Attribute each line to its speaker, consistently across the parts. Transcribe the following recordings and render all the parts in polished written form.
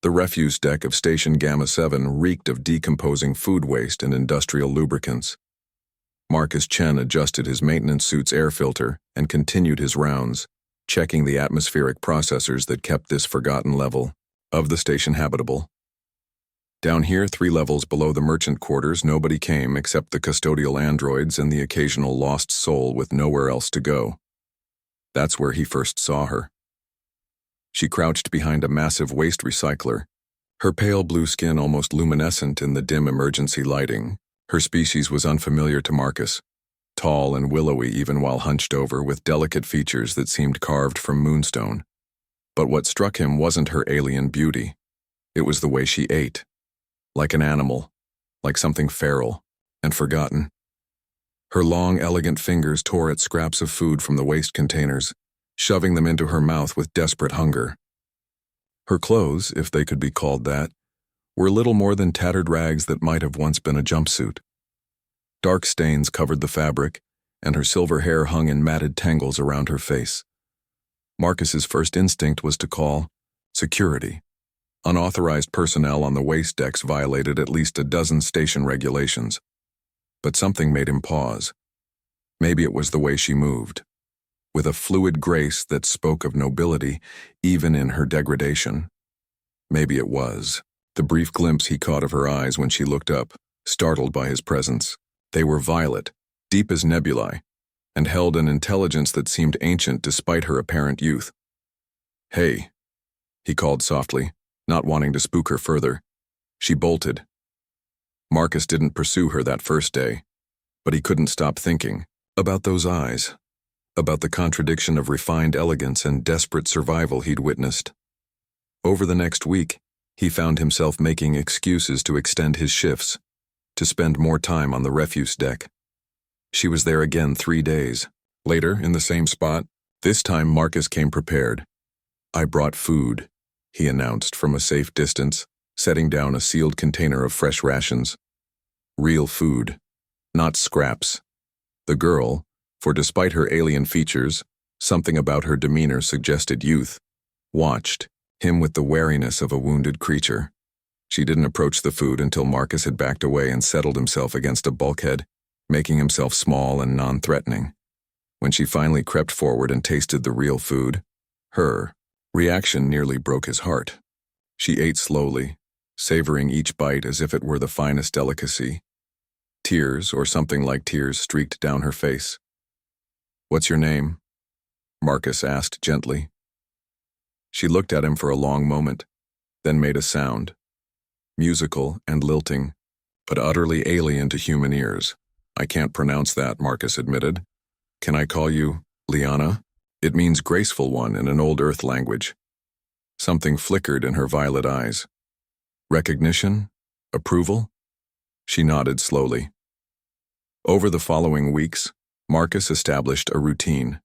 Speaker 1: The refuse deck of Station Gamma 7 reeked of decomposing food waste and industrial lubricants. Marcus Chen adjusted his maintenance suit's air filter and continued his rounds, checking the atmospheric processors that kept this forgotten level of the station habitable. Down here, 3 levels below the merchant quarters, nobody came except the custodial androids and the occasional lost soul with nowhere else to go. That's where he first saw her. She crouched behind a massive waste recycler, her pale blue skin almost luminescent in the dim emergency lighting. Her species was unfamiliar to Marcus, tall and willowy even while hunched over, with delicate features that seemed carved from moonstone. But what struck him wasn't her alien beauty. It was the way she ate. Like an animal, like something feral and forgotten. Her long, elegant fingers tore at scraps of food from the waste containers, shoving them into her mouth with desperate hunger. Her clothes, if they could be called that, were little more than tattered rags that might have once been a jumpsuit. Dark stains covered the fabric, and her silver hair hung in matted tangles around her face. Marcus's first instinct was to call security. Unauthorized personnel on the waste decks violated at least a dozen station regulations. But something made him pause. Maybe it was the way she moved, with a fluid grace that spoke of nobility even in her degradation. Maybe it was the brief glimpse he caught of her eyes when she looked up, startled by his presence. They were violet, deep as nebulae, and held an intelligence that seemed ancient despite her apparent youth. "Hey," he called softly, not wanting to spook her further. She bolted. Marcus didn't pursue her that first day, but he couldn't stop thinking about those eyes, about the contradiction of refined elegance and desperate survival he'd witnessed. Over the next week, he found himself making excuses to extend his shifts, to spend more time on the refuse deck. She was there again 3 days. Later, in the same spot, this time Marcus came prepared. "I brought food," he announced from a safe distance, setting down a sealed container of fresh rations. Real food, not scraps. The girl, for despite her alien features, something about her demeanor suggested youth, watched him with the wariness of a wounded creature. She didn't approach the food until Marcus had backed away and settled himself against a bulkhead, making himself small and non-threatening. When she finally crept forward and tasted the real food, her reaction nearly broke his heart. She ate slowly, savoring each bite as if it were the finest delicacy. Tears, or something like tears, streaked down her face. "What's your name?" Marcus asked gently. She looked at him for a long moment, then made a sound, musical and lilting, but utterly alien to human ears. "I can't pronounce that," Marcus admitted. "Can I call you Liana? It means graceful one in an old Earth language." Something flickered in her violet eyes. Recognition? Approval? She nodded slowly. Over the following weeks, Marcus established a routine.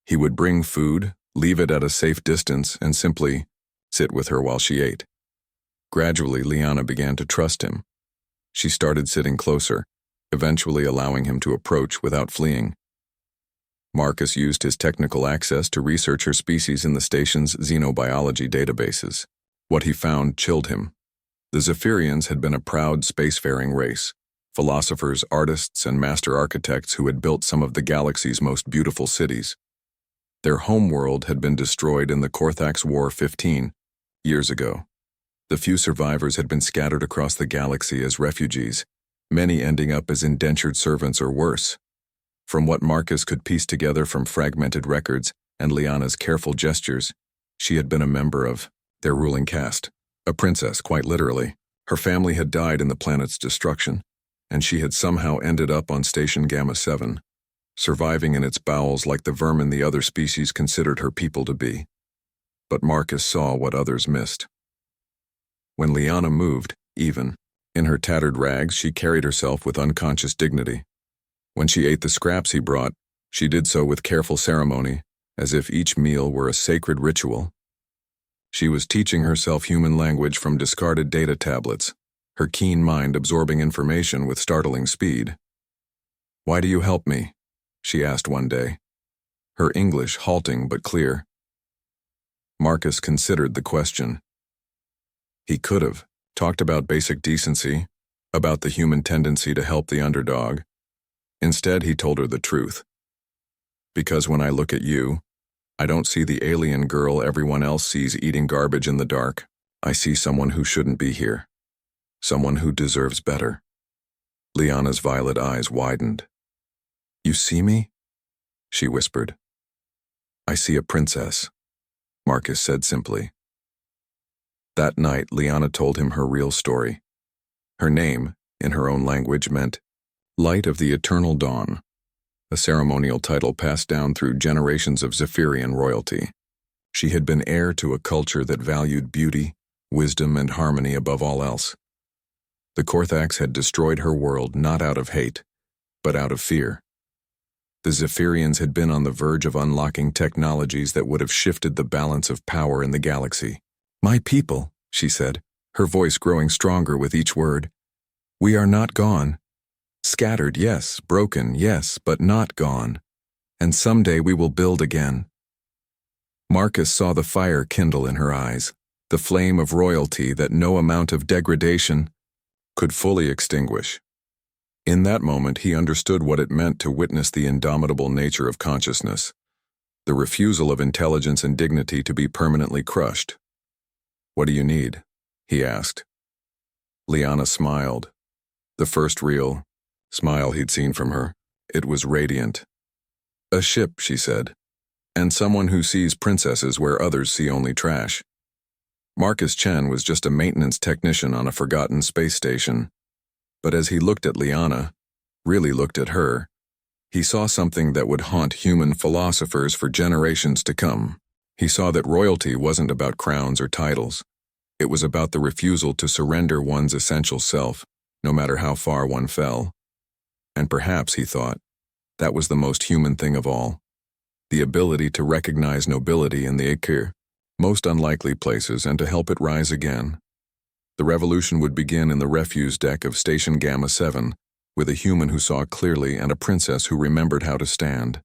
Speaker 1: He would bring food, leave it at a safe distance, and simply sit with her while she ate. Gradually, Liana began to trust him. She started sitting closer, eventually allowing him to approach without fleeing. Marcus used his technical access to research her species in the station's xenobiology databases. What he found chilled him. The Zephyrians had been a proud spacefaring race, philosophers, artists, and master architects who had built some of the galaxy's most beautiful cities. Their homeworld had been destroyed in the Korthax War 15 years ago. The few survivors had been scattered across the galaxy as refugees, many ending up as indentured servants or worse. From what Marcus could piece together from fragmented records and Liana's careful gestures, she had been a member of their ruling caste, a princess, quite literally. Her family had died in the planet's destruction, and she had somehow ended up on Station Gamma 7, surviving in its bowels like the vermin the other species considered her people to be. But Marcus saw what others missed. When Liana moved, even in her tattered rags, she carried herself with unconscious dignity. When she ate the scraps he brought, she did so with careful ceremony, as if each meal were a sacred ritual. She was teaching herself human language from discarded data tablets, her keen mind absorbing information with startling speed. "Why do you help me?" she asked one day, her English halting but clear. Marcus considered the question. He could have talked about basic decency, about the human tendency to help the underdog. Instead, he told her the truth. Because when I look at you, I don't see the alien girl everyone else sees eating garbage in the dark. I see someone who shouldn't be here. Someone who deserves better. Liana's violet eyes widened. You see me? She whispered. I see a princess, Marcus said simply. That night, Liana told him her real story. Her name, in her own language, meant Light of the Eternal Dawn, a ceremonial title passed down through generations of Zephyrian royalty. She had been heir to a culture that valued beauty, wisdom, and harmony above all else. The Korthax had destroyed her world not out of hate, but out of fear. The Zephyrians had been on the verge of unlocking technologies that would have shifted the balance of power in the galaxy. My people, she said, her voice growing stronger with each word. We are not gone. Scattered, yes, broken, yes, but not gone. And someday we will build again. Marcus saw the fire kindle in her eyes, the flame of royalty that no amount of degradation could fully extinguish. In that moment, he understood what it meant to witness the indomitable nature of consciousness, the refusal of intelligence and dignity to be permanently crushed. What do you need? He asked. Liana smiled. The first real smile he'd seen from her. It was radiant. A ship, she said, and someone who sees princesses where others see only trash. Marcus Chen was just a maintenance technician on a forgotten space station. But as he looked at Liana, really looked at her, he saw something that would haunt human philosophers for generations to come. He saw that royalty wasn't about crowns or titles. It was about the refusal to surrender one's essential self, no matter how far one fell. And perhaps, he thought, that was the most human thing of all. The ability to recognize nobility in the Akir, most unlikely places, and to help it rise again. The revolution would begin in the refuse deck of Station Gamma 7, with a human who saw clearly and a princess who remembered how to stand.